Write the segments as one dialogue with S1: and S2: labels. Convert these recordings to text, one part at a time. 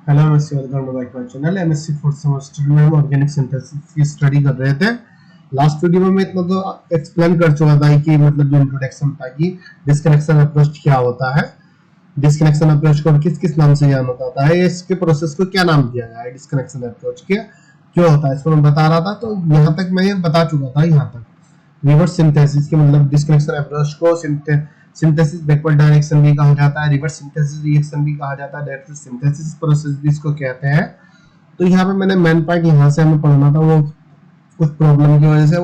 S1: Hello MSc, welcome to back my channel. MSc fourth semester में हम organic synthesis की study कर रहे थे। लास्ट वीडियो में मैं इतना तो एक्सप्लेन कर चुका था कि मतलब जो इंट्रोडक्शन था कि डिस्कनेक्शन अप्रोच क्या होता है, डिस्कनेक्शन अप्रोच को किस किस नाम से जाना जाता है, इसके प्रोसेस को क्या नाम दिया गया है, डिस्कनेक्शन अप्रोच के क्यों होता है, इसको मैं बता रहा था। तो यहाँ तक मैं बता चुका था। यहाँ तक रिवर्स सिंथेसिस के मतलब डिस्कनेक्शन अप्रोच को सिंथेसिस बैकवर्ड डायरेक्शन भी कहा जाता है, रिवर्स सिंथेसिस रिएक्शन भी कहा जाता है, डायरेक्ट सिंथेसिस प्रोसेस भी इसको कहते हैं। तो यहाँ पे मैंने मेन पॉइंट यहाँ से हमें पढ़ना था, वो कुछ प्रॉब्लम की वजह से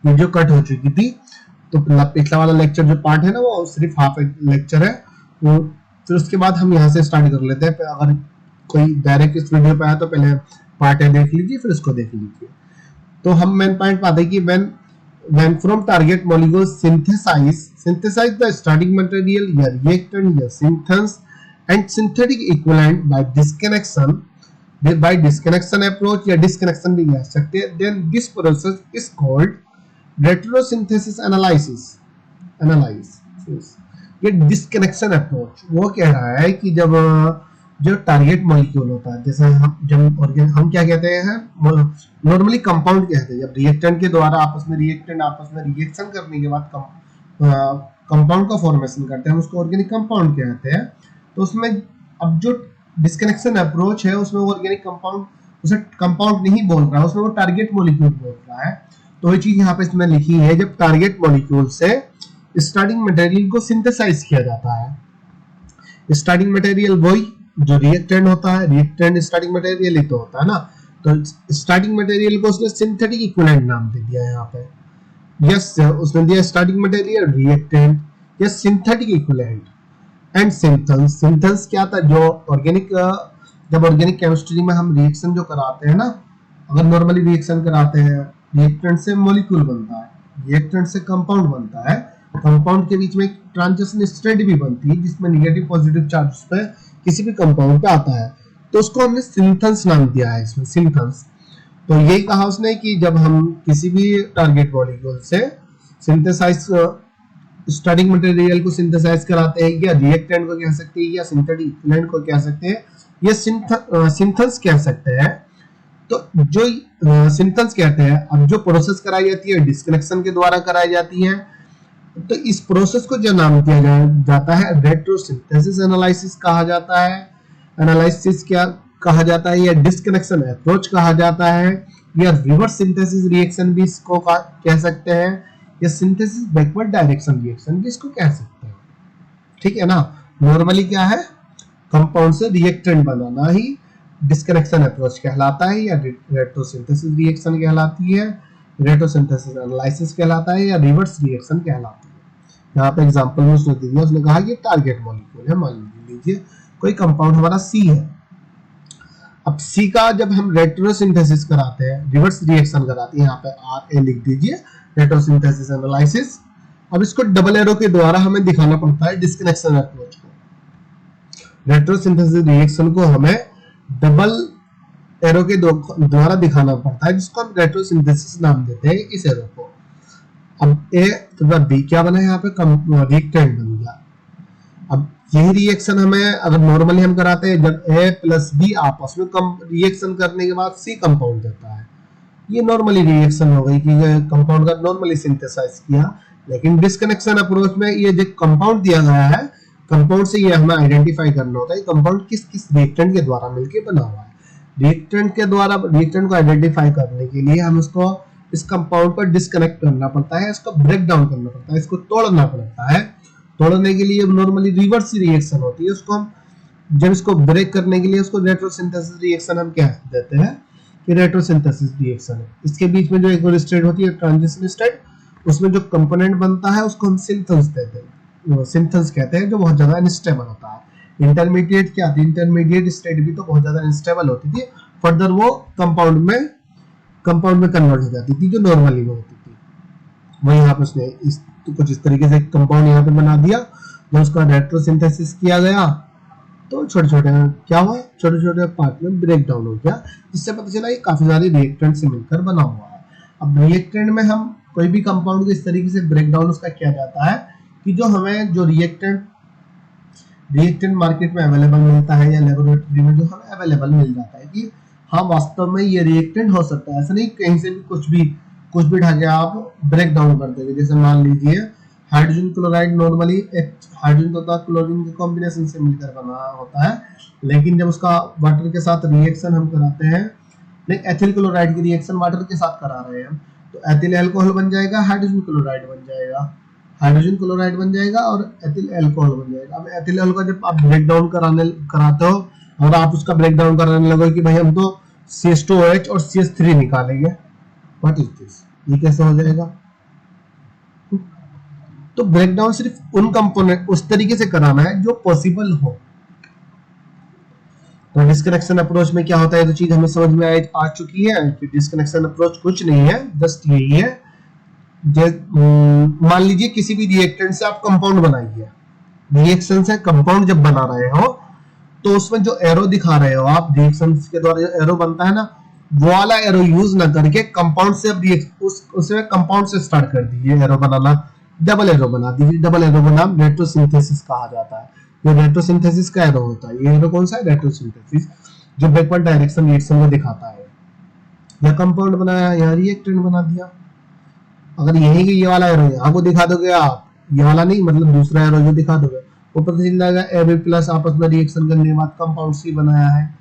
S1: वीडियो कट हो चुकी थी। तो पिछला वाला लेक्चर जो पार्ट है ना, वो सिर्फ हाफ लेक्चर है वो। फिर उसके बाद हम यहाँ से स्टार्ट कर लेते हैं। अगर कोई डायरेक्ट इस वीडियो पे आया तो पहले पार्ट है देख लीजिए, फिर इसको देख लीजिए। तो हम मेन पॉइंट पाते हैं कि when from target molecule synthesize the starting material या reactant या synthons and synthetic equivalent by disconnection approach या disconnection भी कह सकते हैं, then this process is called retrosynthesis analysis। ये डिस्कनेक्शन अप्रोच वो कह रहा है कि जब जो टारगेट मॉलिक्यूल होता है, जैसे हम क्या कहते हैं, नॉर्मली कंपाउंड कहते हैं। जब रिएक्टेंट के द्वारा आपस में रिएक्शन करने के बाद कंपाउंड का फॉर्मेशन करते हैं, हम उसको ऑर्गेनिक कंपाउंड कहते हैं। तो उसमें अब जो डिस्कनेक्शन अप्रोच है उसमें ऑर्गेनिक कंपाउंड उसे कंपाउंड नहीं बोल रहा है, उसमें वो टारगेट मॉलिक्यूल बोल रहा है। तो ये चीज यहाँ पे इसमें लिखी है, जब टारगेट मॉलिक्यूल से स्टार्टिंग मटेरियल को सिंथेसाइज किया जाता है। स्टार्टिंग मटेरियल वही जो रिएक्टेंट होता है, रिएक्टेंट स्टार्टिंग मटेरियल ही तो होता है ना। तो स्टार्टिंग मटेरियल को उसने सिंथेटिक इक्विवेलेंट नाम दे दिया है यहाँ पे। यस, उसने दिया स्टार्टिंग मटेरियल, रिएक्टेंट या सिंथेटिक इक्विवेलेंट एंड सिंथेंस। सिंथेंस क्या था, जो ऑर्गेनिक जब ऑर्गेनिक केमिस्ट्री में हम रिएक्शन जो कराते हैं ना, अगर नॉर्मली रिएक्शन कराते हैं, रिएक्टेंट से मॉलिक्यूल बनता है, रिएक्टेंट से कंपाउंड बनता है, कंपाउंड के बीच में एक ट्रांजिशन स्टेट भी बनती है जिसमें नेगेटिव पॉजिटिव चार्ज पे किसी भी कंपाउंड पे आता है। तो उसको हमने सिंथेंस नाम दिया है इसमें, सिंथेंस। तो यही कहा उसने कि जब हम किसी भी टारगेट मॉलिक्यूल से सिंथेसाइज स्टार्टिंग मटेरियल को सिंथेसाइज कराते हैं, या रिएक्टेंट को कह सकते हैं, या सिंथेटिक इक्विवेलेंट को कह सकते हैं, या सिंथेंस कह सकते हैं। तो जो सिंथेंस कहते हैं, अब जो प्रोसेस कराई जाती है डिस्कनेक्शन के द्वारा कराई जाती है। तो इस प्रोसेस को जो नाम दिया जाता है रेट्रोसिंथेसिस एनालिसिस कहा जाता है। एनालिसिस क्या कहा जाता है, या डिस्कनेक्शन अप्रोच कहा जाता है, या रिवर्स सिंथेसिस रिएक्शन भी इसको कह सकते हैं, या सिंथेसिस बैकवर्ड डायरेक्शन रिएक्शन भी इसको कह सकते हैं। ठीक है ना। नॉर्मली क्या है, कंपाउंड से रिएक्टेंट बनाना ही डिस्कनेक्शन अप्रोच कहलाता है, या रेट्रोसिंथेसिस रिएक्शन कहलाती है, रेट्रोसिंथेसिस एनालिसिस कहलाता है, या रिवर्स रिएक्शन कहलाती है। यहाँ पे एग्जांपल में उसने दिया, उसने कहा कि टारगेट मॉलिक्यूल है, मान लीजिए कोई कंपाउंड हमारा सी है। अब सी का जब हम रेट्रोसिंथेसिस कराते हैं, रिवर्स रिएक्शन कराते हैं, यहाँ पे आर ए लिख दीजिए, रेट्रोसिंथेसिस एनालिसिस। अब इसको डबल एरो के द्वारा हमें दिखाना पड़ता है डिस्कनेक्शन अप्रोच को। रेट्रोसिंथेसिस रिएक्शन को हमें डबल एरो के द्वारा दिखाना पड़ता है, जिसको हम रेट्रोसिंथेसिस नाम देते हैं इस एरो को। अब ए तथा बी क्या बना है, यहाँ पे रिएक्टेंट बन गया। अब यही रिएक्शन हमें अगर नॉर्मली हम कराते हैं, जब ए प्लस बी आपस में रिएक्शन करने के बाद सी कंपाउंड देता है, ये नॉर्मली रिएक्शन हो गई कि कंपाउंड का नॉर्मली सिंथेसाइज किया। लेकिन डिस्कनेक्शन अप्रोच में ये जो कंपाउंड दिया गया है, कंपाउंड से ये हमें आइडेंटिफाई करना होता है कंपाउंड किस किस रिएक्टेंट के द्वारा मिलकर बना हुआ है। रिएक्टेंट के द्वारा रिएक्टेंट को आइडेंटिफाई करने के लिए हम उसको इस कंपाउंड पर डिस्कनेक्ट करना पड़ता है, इसको ब्रेक डाउन करना पड़ता है, इसको तोड़ना पड़ता है। तोड़ने के लिए नॉर्मली रिवर्स रिएक्शन होती है, उसको हम जब इसको ब्रेक करने के लिए उसको रेट्रोसिंथेसिस रिएक्शन हम कह देते हैं कि रेट्रोसिंथेसिस रिएक्शन है। इसके बीच में जो एक और स्टेट होती है ट्रांजिशन स्टेट, उसमें जो कंपोनेंट बनता है उसको हम सिंथेंस कहते हैं, सिंथेंस कहते हैं, जो बहुत ज्यादा अनस्टेबल होता है। इंटरमीडिएट क्या थी, इंटरमीडिएट स्टेट भी तो बहुत ज्यादा अनस्टेबल होती थी, फर्दर वो कंपाउंड में कन्वर्ट हो जाती थी, जो नॉर्मली में होती थी। वही यहाँ पे उसने कुछ इस तरीके से कंपाउंड यहाँ पे बना दिया। जब उसका रेट्रोसिंथेसिस किया गया तो छोटे छोटे पार्ट में ब्रेक डाउन हो गया, जिससे पता चला ये काफी सारे रिएक्टेंट से मिलकर बना हुआ है। अब रिएक्टेंट में हम कोई भी कंपाउंड को इस तरीके से ब्रेक डाउन उसका किया जाता है कि जो हमें जो रिएक्टेंट रिएक्टेंट मार्केट में अवेलेबल मिलता है या लेबोरेटरी में जो हमें अवेलेबल मिल जाता है कि हाँ वास्तव में ये रिएक्टेंट हो सकता है। ऐसा नहीं कहीं से भी कुछ भी ढाके आप ब्रेक डाउन कर देंगे। जैसे मान लीजिए हाइड्रोजन क्लोराइड नॉर्मली एक हाइड्रोजन तथा क्लोरीन के कॉम्बिनेशन से मिलकर बना होता है, लेकिन जब उसका वाटर के साथ रिएक्शन हम कराते हैं, नहीं एथिल क्लोराइड की रिएक्शन वाटर के साथ करा रहे हैं, तो एथिल अल्कोहल बन जाएगा, हाइड्रोजन क्लोराइड बन जाएगा, हाइड्रोजन क्लोराइड बन जाएगा और एथिल अल्कोहल बन जाएगा। अब एथिल अल्कोहल जब आप ब्रेक डाउन कराते हो और आप उसका ब्रेक डाउन कराने लगो कि भाई हम तो CH2OH और CH3 निकालेंगे, व्हाट इज दिस, ये कैसे हो जाएगा? तो ब्रेक डाउन सिर्फ उन कंपोनेंट उस तरीके से कराना है जो पॉसिबल हो। तो डिस्कनेक्शन अप्रोच में क्या होता है, तो चीज हमें समझ में आ चुकी है कि डिस्कनेक्शन अप्रोच कुछ नहीं है, जस्ट यही है। मान लीजिए किसी भी रिएक्टेंट से आप कंपाउंड बनाइए, रिएक्शन से कंपाउंड जब बना रहे हो तो उसमें जो एरो दिखा रहे हो आप, रिएक्शन के द्वारा जो एरो बनता है ना, वो वाला एरो यूज ना करके कंपाउंड से अब उसमें कंपाउंड से स्टार्ट कर दीजिए एरो बनाना, डबल एरो बना दीजिए। डबल एरो का नाम रेट्रोसिंथेसिस कहा जाता है। ये रेट्रोसिंथेसिस का एरो होता है। ये एरो कौन सा है? रेट्रोसिंथेसिस, जो बैकवर्ड डायरेक्शन रिएक्शन को दिखाता है। या कंपाउंड बनाया, या रिएक्टेंट बना दिया। अगर यही ये वाला एरो यहाँ को दिखा दोगे आप, ये वाला नहीं मतलब दूसरा एरो जो दिखा दोगे, वो पता चल जाएगा AB प्लस आपस में रिएक्शन करने के बाद कंपाउंड C बनाया है।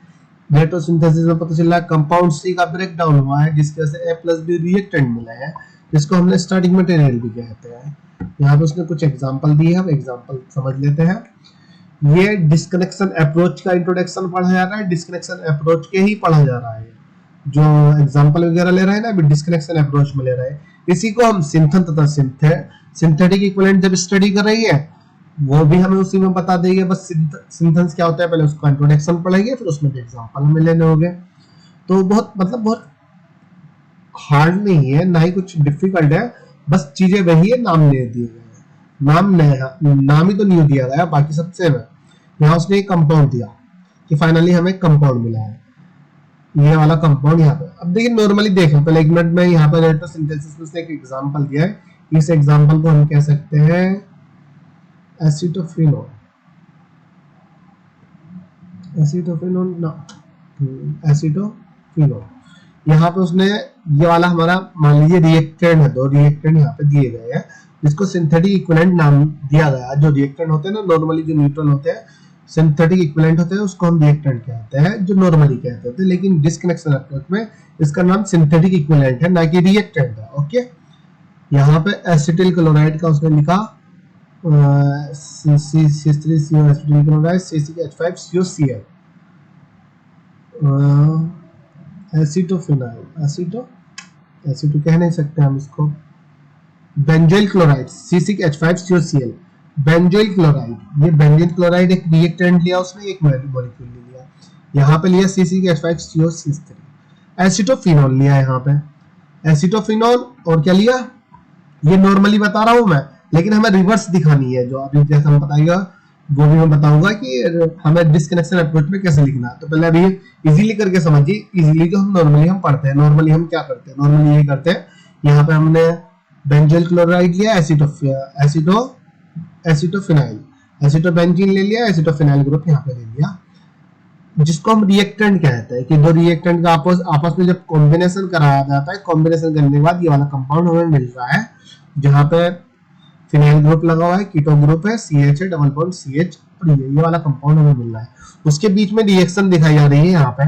S1: रेट्रोसिंथेसिस में पता चल रहा है कंपाउंड C का ब्रेक डाउन हुआ है, जिसकी वजह से A प्लस B रिएक्टेंट मिला है, जिसको हमने स्टार्टिंग मटेरियल भी कहते हैं। यहाँ पे उसने कुछ एग्जांपल दिए, हम एग्जांपल समझ लेते हैं। ये डिस्कनेक्शन अप्रोच का इंट्रोडक्शन पढ़ा जा रहा है, डिस्कनेक्शन अप्रोच के ही पढ़ा जा रहा है। जो एग्जांपल वगैरह ले रहे हैं ना, अभी डिस्कनेक्शन अप्रोच में ले रहे हैं। इसी को हम सिंथन तथा सिंथेटिक इक्विवेलेंट जब स्टडी कर रही है, वो भी हमें उसी में बता देंगे। बस सिंथेसिस क्या होता है पहले उसका इंट्रोडक्शन पढ़ेंगे, फिर उसमें एग्जांपल हमें लेने होंगे। तो बहुत हार्ड नहीं है, ना ही कुछ डिफिकल्ट है, बस चीजें वही है, नाम ले दिए गए हैं। नाम ही तो नहीं दिया गया, बाकी सब सेम है। यहाँ उसने एक कंपाउंड दिया कि फाइनली हमें कंपाउंड मिला है, ये वाला कंपाउंड यहाँ पे। अब देखिए नॉर्मली देखें, पहले एक मिनट में यहाँ पे रेट्रोसिंथेसिस में से एक एग्जांपल दिया है। इस एग्जांपल को हम कह सकते हैं एसिटोफिनोल यहाँ पे उसने ये वाला हमारा मान लीजिए रिएक्टेंट है, दो रिएक्टेंट यहाँ पे दिए गए हैं, जिसको सिंथेटिक इक्विवेलेंट नाम दिया गया। जो रिएक्टेंट होते हैं ना नॉर्मली जो न्यूट्रल होते हैं, सिंथेटिक इक्विवेलेंट होते हैं, उसको हम रिएक्टेंट कहते हैं, जो नॉर्मली कहते होते हैं। लेकिन डिस्कनेक्शन अप्रोच में इसका नाम सिंथेटिक इक्विवेलेंट है, ना कि रिएक्टेंट है। ओके, यहाँ पे एसिटिल क्लोराइड का उसने लिखा C3CO एसिटिल क्लोराइड C6H5COCl, एसिटोफिनाइल, एसिटो कह नहीं सकते हम इसको, benzoyl chloride C6H5COCl, benzoyl chloride. ये बेंजोइल क्लोराइड एक रिएक्टेंट लिया उसने, एक मॉलिक्यूल लिया, यहाँ पे लिया C6H5COCl। एसिटोफिनॉल लिया यहाँ पे, एसिटोफिनॉल, और क्या लिया ये नॉर्मली बता रहा हूं मैं, लेकिन हमें रिवर्स दिखानी है, जो अभी जैसा हम बताएगा वो भी मैं बताऊंगा कि हमें डिस्कनेक्शन अप्रोच में कैसे लिखना है। तो पहले अभी इजीली करके समझिए, इजीली जो हम नॉर्मली हम पढ़ते हैं। नॉर्मली हम क्या करते हैं, नॉर्मली ये करते हैं, यहाँ पे हमने बेंजोइल क्लोराइड लिया, एसिटोफिनाइल, एसिटोबेंजीन ले लिया, एसिटोफिनाइल ग्रुप यहाँ पे ले लिया, जिसको हम रिएक्टेंट कहते हैं। कि दो रिएक्टेंट का आपस में जब कॉम्बिनेशन कराया जाता है, कॉम्बिनेशन करने के बाद ये वाला कंपाउंड हमें मिल रहा है, जहाँ पे फिनाइल ग्रुप लगा हुआ है, कीटो ग्रुप है, CH है, डबल बॉन्ड CH, और ये वाला कंपाउंड हमें मिल रहा है। उसके बीच में रिएक्शन दिखाई जा रही है यहाँ पे,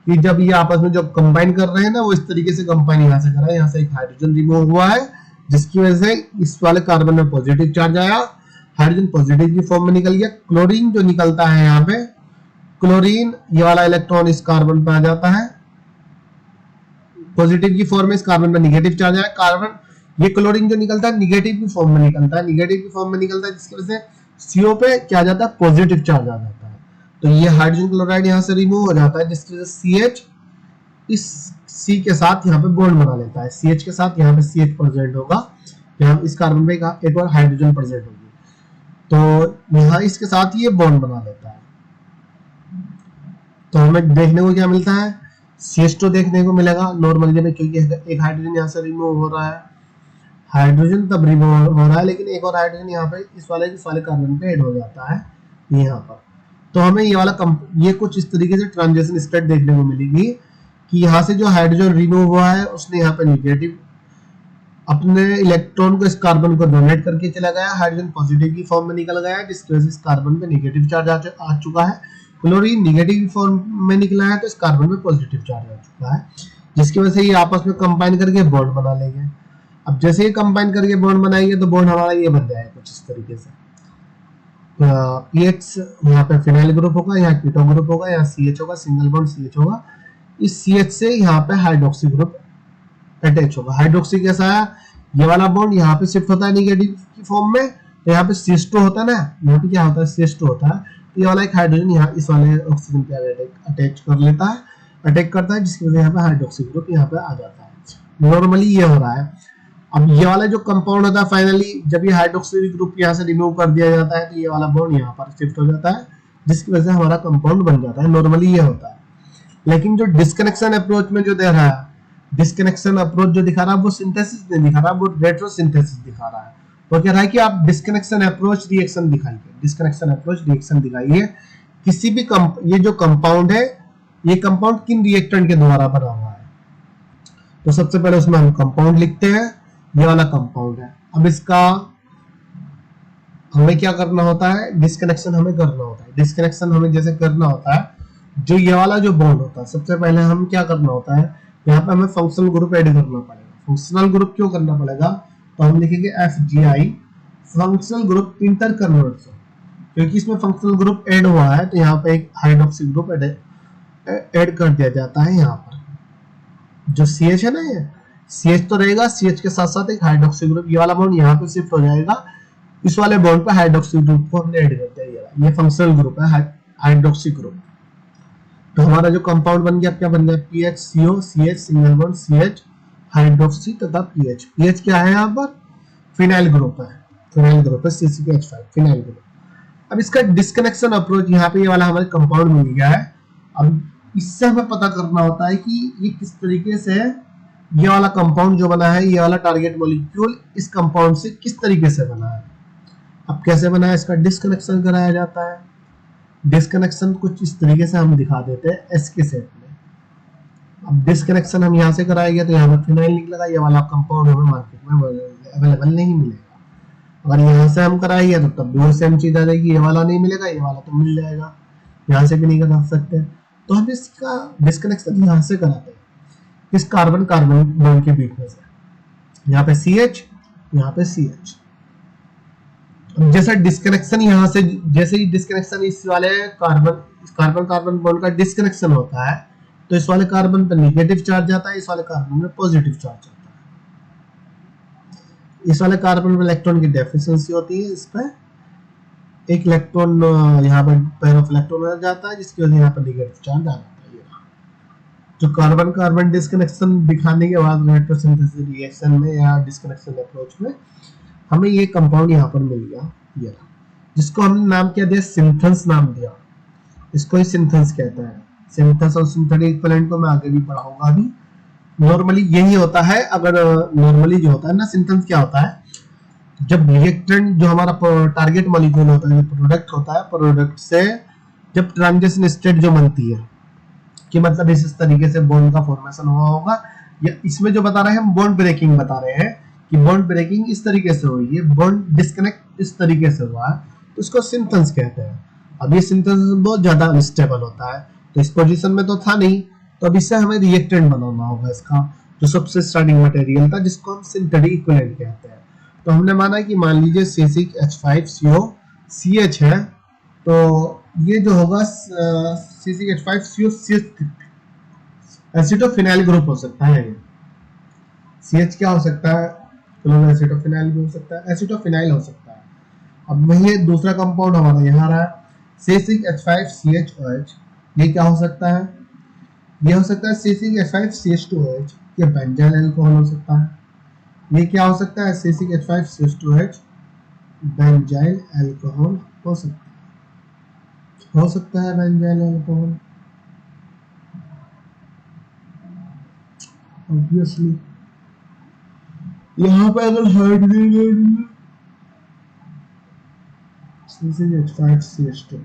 S1: कि जब ये आपस में जब कंबाइन कर रहे हैं ना, वो इस तरीके से कंबाइन यहाँ से करा है, यहाँ से एक हाइड्रोजन रिमूव हुआ है, जिसकी वजह से इस वाले कार्बन में पॉजिटिव चार्ज आया, हाइड्रोजन पॉजिटिव की फॉर्म में निकल गया। क्लोरीन जो निकलता है यहाँ पे, क्लोरीन ये वाला इलेक्ट्रॉन इस कार्बन पे आ जाता है, पॉजिटिव की फॉर्म में, इस कार्बन में नेगेटिव चार्ज आया। कार्बन ये क्लोरीन जो निकलता है निगेटिव की फॉर्म में निकलता है, नेगेटिव की फॉर्म में निकलता है, जिसकी वजह से CO पे क्या आ जाता है, पॉजिटिव चार्ज आ जाता है। तो ये हाइड्रोजन क्लोराइड यहाँ से रिमूव हो जाता है, जिसकी वजह से CH इस C के साथ यहाँ पे बॉन्ड बना लेता है, CH के साथ यहाँ पे CH प्रेजेंट होगा, यहाँ इस कार्बन पे एक और हाइड्रोजन प्रेजेंट होगी, तो यहाँ इसके साथ ये बॉन्ड बना लेता है। तो हमें देखने को क्या मिलता है, CH2 देखने को मिलेगा नॉर्मली, जब क्योंकि एक हाइड्रोजन यहाँ से रिमूव हो रहा है, हाइड्रोजन तब रिमूव हो रहा है, लेकिन एक और हाइड्रोजन यहाँ पे इस वाले कार्बन पे ऐड हो जाता है, यहाँ पर। तो हमें ये वाला ये कुछ इस तरीके से ट्रांजिशन स्टेट देखने को मिलेगी कि यहाँ से जो हाइड्रोजन रिमूव हुआ है उसने यहाँ पे निगेटिव अपने इलेक्ट्रॉन को इस कार्बन को डोनेट करके चला गया, हाइड्रोजन पॉजिटिव की फॉर्म में निकल गया, जिसकी वजह से इस कार्बन पे नेगेटिव चार्ज आ चुका है। क्लोरीन नेगेटिव फॉर्म में निकला है तो इस कार्बन में पॉजिटिव चार्ज आ चुका है, जिसकी वजह से ये आपस में कंबाइन करके बॉन्ड बना लेंगे। अब जैसे ये कंबाइन करके बॉन्ड बनाएंगे तो बॉन्ड हमारा ये बन जाएगा कुछ इस तरीके से। पीएच यहाँ पे फिनाइल ग्रुप होगा, यहाँ कीटो ग्रुप होगा, यहाँ सीएच होगा, सिंगल बॉन्ड सीएच होगा। इस सीएच से यहाँ पे हाइड्रोक्सी ग्रुप अटैच होगा। हाइड्रोक्सी कैसा है, ये वाला बॉन्ड यहाँ पे शिफ्ट होता है निगेटिव की फॉर्म में, तो यहाँ पे CH2 होता है ना, यहाँ पे क्या होता है CH2 होता है, तो ये वाला एक हाइड्रोजन यहाँ इस वाले ऑक्सीजन पे अटैच कर लेता है, अटैक करता है, जिसकी वजह से यहाँ पे हाइड्रोक्सी ग्रुप यहाँ पे आ जाता है। नॉर्मली ये हो रहा है। अब ये वाला जो कंपाउंड होता है फाइनली जब ये हाइड्रोक्सिल ग्रुप यहाँ से रिमूव कर दिया जाता है तो ये वाला बॉन्ड यहाँ पर शिफ्ट हो जाता है, जिसकी वजह से हमारा कंपाउंड बन जाता है। नॉर्मली ये होता है। लेकिन जो डिस्कनेक्शन अप्रोच में जो दे रहा है, डिस्कनेक्शन अप्रोच जो दिखा रहा है वो सिंथेसिस नहीं दिखा रहा, वो रेट्रोसिंथेसिस दिखा रहा है। वो कह रहा है कि आप डिस्कनेक्शन अप्रोच रिएक्शन दिखाइए, डिस्कनेक्शन अप्रोच रिएक्शन दिखाइए किसी भी ये जो कंपाउंड है, ये कंपाउंड किन रिएक्टेंट के द्वारा बना हुआ है। तो सबसे पहले उसमें हम कंपाउंड लिखते हैं, ये वाला कंपाउंड है। अब इसका हमें क्या करना होता है, डिस्कनेक्शन हमें करना होता है। डिस्कनेक्शन हमें जैसे करना होता है, जो ये वाला जो बॉन्ड होता है, सबसे पहले हम क्या करना होता है, यहाँ पे हमें फंक्शनल ग्रुप ऐड करना पड़ेगा। फंक्शनल ग्रुप क्यों करना पड़ेगा, तो हम लिखेंगे FGI functional group inter conversion, क्योंकि इसमें फंक्शनल ग्रुप ऐड हुआ है तो यहाँ पे एक हाइड्रोक्सी ग्रुप ऐड कर दिया जाता है। यहाँ पर जो CH है ना, ये CH तो रहेगा, CH के साथ साथ एक हाइड्रोक्सी ग्रुप, ये वाला बॉन्ड यहाँ पे शिफ्ट हो जाएगा, इस वाले बॉन्ड पे हाइड्रोक्सी ग्रुप को हमने ऐड कर दिया। ये फंक्शनल ग्रुप है हाइड्रोक्सी ग्रुप। तो हमारा जो कंपाउंड बन गया क्या बन गया, PHCO CH single bond CH hydroxy तथा PH। PH क्या है यहाँ पर, फिनाइल ग्रुप है, फिनाइल ग्रुप है CCPH5 फिनाइल ग्रुप। अब इसका डिस्कनेक्शन अप्रोच यहाँ पे ये वाला हमारे कंपाउंड मिल गया है। अब इससे हमें पता करना होता है कि ये किस तरीके से ये वाला कंपाउंड जो बना है, ये वाला टारगेट मॉलिक्यूल इस कंपाउंड से किस तरीके से बना है। अब कैसे बना है, इसका डिस्कनेक्शन कराया जाता है। डिस्कनेक्शन कुछ इस तरीके से हम दिखा देते हैं एस के सेट में। अब डिस्कनेक्शन हम यहाँ से कराएंगे तो यहाँ पर फिनाइल निकलेगा, ये वाला कंपाउंड हमें मार्केट में अवेलेबल नहीं मिलेगा। अगर यहाँ से हम कराएंगे तो तब भी सेम चीज आ जाएगी, ये वाला नहीं मिलेगा, ये वाला तो मिल जाएगा, यहाँ से भी नहीं करा सकते। तो हम इसका डिस्कनेक्शन यहाँ से कराते हैं, इस कार्बन कार्बन बॉन्ड के बीच में से, यहाँ पे CH यहाँ पे CH। जैसा डिस्कनेक्शन यहाँ से, जैसे ही डिस्कनेक्शन इस वाले कार्बन कार्बन बॉन्ड का डिस्कनेक्शन होता है तो इस वाले कार्बन पर नेगेटिव चार्ज आता है, इस वाले कार्बन में पॉजिटिव चार्ज आता है। इस वाले कार्बन में इलेक्ट्रॉन की डेफिशिएंसी होती है, इस पर एक इलेक्ट्रॉन यहाँ पर पेयर ऑफ इलेक्ट्रॉन आ जाता है, जिसकी वजह से यहाँ पर नेगेटिव चार्ज आ जाता है। जो कार्बन कार्बन डिस्कनेक्शन दिखाने के बाद रेट्रोसिंथेसिस रिएक्शन में या डिस्कनेक्शन अप्रोच में हमें ये कंपाउंड यहाँ पर मिल गया, ये जिसको हमने नाम क्या दिया, सिंथेस नाम दिया। इसको ही सिंथेस कहते हैं। सिंथेस और सिंथेटिक इक्विवेलेंट को मैं आगे भी पढ़ाऊंगा अभी। नॉर्मली यही होता है। अगर नॉर्मली जो होता है ना, सिंथेस क्या होता है, जब रिएक्टेंट जो हमारा टारगेट मॉलिक्यूल होता है, जो प्रोडक्ट होता है, प्रोडक्ट से जब ट्रांजिशन स्टेट जो बनती है कि मतलब इस तरीके से बॉन्ड का फॉर्मेशन हुआ होगा, या इसमें जो बता रहे हैं हम बॉन्ड ब्रेकिंग बता रहे हैं कि बॉन्ड ब्रेकिंग इस तरीके से हुई है, बॉन्ड डिस्कनेक्ट इस तरीके से हुआ है, तो इसको सिंथेस कहते हैं। अब ये सिंथेस बहुत ज्यादा अनस्टेबल होता है, तो इस पोजीशन में तो था नहीं, तो अब इससे हमें रिएक्टेंट बनाना होगा इसका, जो सबसे स्टार्टिंग मटेरियल था, जिसको हम सिंथेटिक इक्विवेलेंट कहते हैं। तो हमने माना कि मान लीजिए C6H5CO CH है, तो ये जो होगा C6H5CO एसिटोफिनाइल ग्रुप हो सकता है। ये CH क्या हो सकता है, क्लोरो एसिटोफिनाइल भी हो सकता है, एसिटोफिनाइल हो सकता है। अब वही दूसरा कंपाउंड हमारा यहाँ रहा C6H5CHOH, ये क्या हो सकता है, ये हो सकता है C6H5CH2OH, ये बेंजाइल अल्कोहल हो सकता है। ये क्या हो सकता है, C6H5CH2OH बेंजाइल अल्कोहल हो सकता है बेंजाइल अल्कोहल ऑब्वियसली। यहाँ पे अगर हाइड्रोजन C6H5CH2,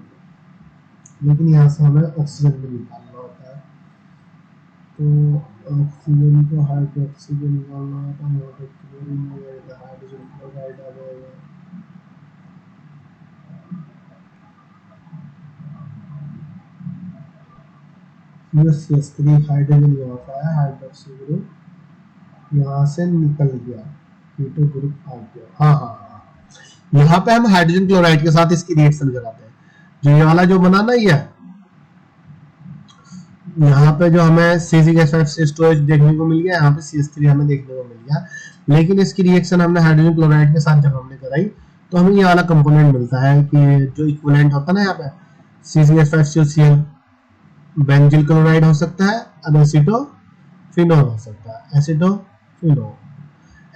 S1: लेकिन यहाँ से हमें ऑक्सीजन भी निकालना होता है, तो ऑक्सीजन को हाइड्रोक्सी को निकालना होता है, क्लोरीन हो जाएगा, हाइड्रोजन क्लोराइड आ जाएगा, CH3 हाइड्रोजन यहाँ पर आया, हाइड्रोक्सी ग्रुप यहाँ से निकल गया, कीटो ग्रुप आ गया। हाँ हाँ हाँ, यहाँ पे हम हाइड्रोजन क्लोराइड के साथ इसकी रिएक्शन कराते हैं। जो ये वाला जो बना ना, ये यहाँ पे जो हमें C6H5CH2 देखने को मिल गया, यहाँ पे CH3 हमें देखने को मिल गया, लेकिन इसकी रिएक्शन हमने हाइड्रोजन क्लोराइड के साथ जब हमने कराई तो हमें ये वाला कंपोनेंट मिलता है कि जो इक्विवेलेंट होता है ना, यहाँ पे C6H5COCl बेंजिल क्लोराइड हो सकता है, एसिटोफिनोल हो सकता है,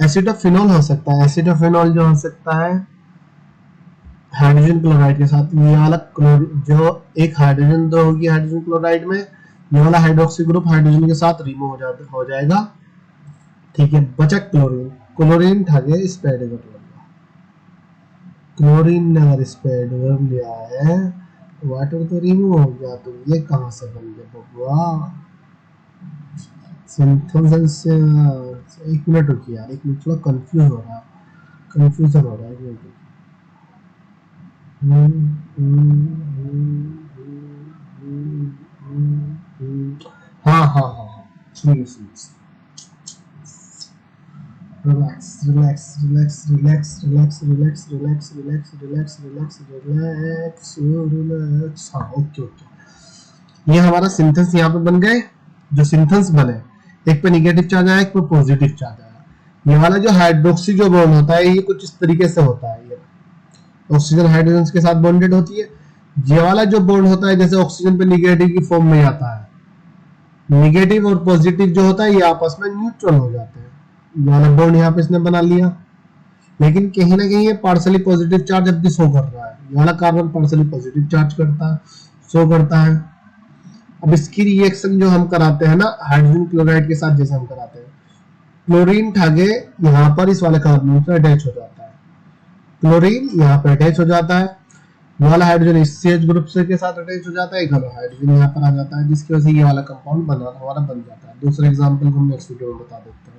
S1: एसिटोफिनोल हो सकता है, एसिटोफिनोल जो हो सकता है हाइड्रोजन क्लोराइड के साथ। ये वाला जो एक हाइड्रोजन दो होगी हाइड्रोजन क्लोराइड में, ये वाला हाइड्रोक्सी ग्रुप हाइड्रोजन के साथ रिमूव हो जाएगा, ठीक है। बचा क्लोरीन, क्लोरीन था गया स्प्रेड कर लिया, क्लोरीन ने अगर स्प्रेड कर लिया है, वाटर तो रिमूव हो गया, तो ये कहां से बन गया बबुआ? सिंथेसिस से एक मिनट रुकिए यार, एक मिनट, थोड़ा कंफ्यूजन हो रहा है, एक मिनट। हाँ हाँ हाँ हाँ, relax relax relax relax relax relax relax relax relax relax relax relax. हाँ ओके ओके, ये हमारा सिंथेसिस यहाँ पे बन गए। जो सिंथेसिस बने, एक पे नेगेटिव चार्ज आया, एक पे पॉजिटिव चार्ज आया। ये वाला जो हाइड्रोक्सी जो बॉन्ड होता है, ये कुछ इस तरीके से होता है, ये ऑक्सीजन हाइड्रोजन के साथ बॉन्डेड होती है। ये वाला जो बॉन्ड होता है, जैसे ऑक्सीजन पे नेगेटिव की फॉर्म में आता है, नेगेटिव और पॉजिटिव जो होता है ये आपस में न्यूट्रल हो जाते हैं। ये वाला बॉन्ड यहाँ पे इसने बना लिया, लेकिन कहीं ना कहीं ये पार्शियली पॉजिटिव चार्ज अब भी शो कर रहा है। ये वाला कार्बन पार्शियली पॉजिटिव चार्ज करता है, शो करता है। अब इसकी रिएक्शन जो हम कराते हैं ना हाइड्रोजन क्लोराइड के साथ, जैसे हम कराते हैं, क्लोरीन ठागे यहाँ पर इस वाले कार्बन से अटैच हो जाता है, क्लोरीन यहाँ पर अटैच हो जाता है, वाला हाइड्रोजन इस CH ग्रुप से के साथ अटैच हो जाता है, एक हाइड्रोजन यहाँ पर आ जाता है, जिसकी वजह से ये वाला कंपाउंड हमारा बन जाता है। दूसरे एग्जांपल को हम नेक्स्ट वीडियो में बता देते हैं।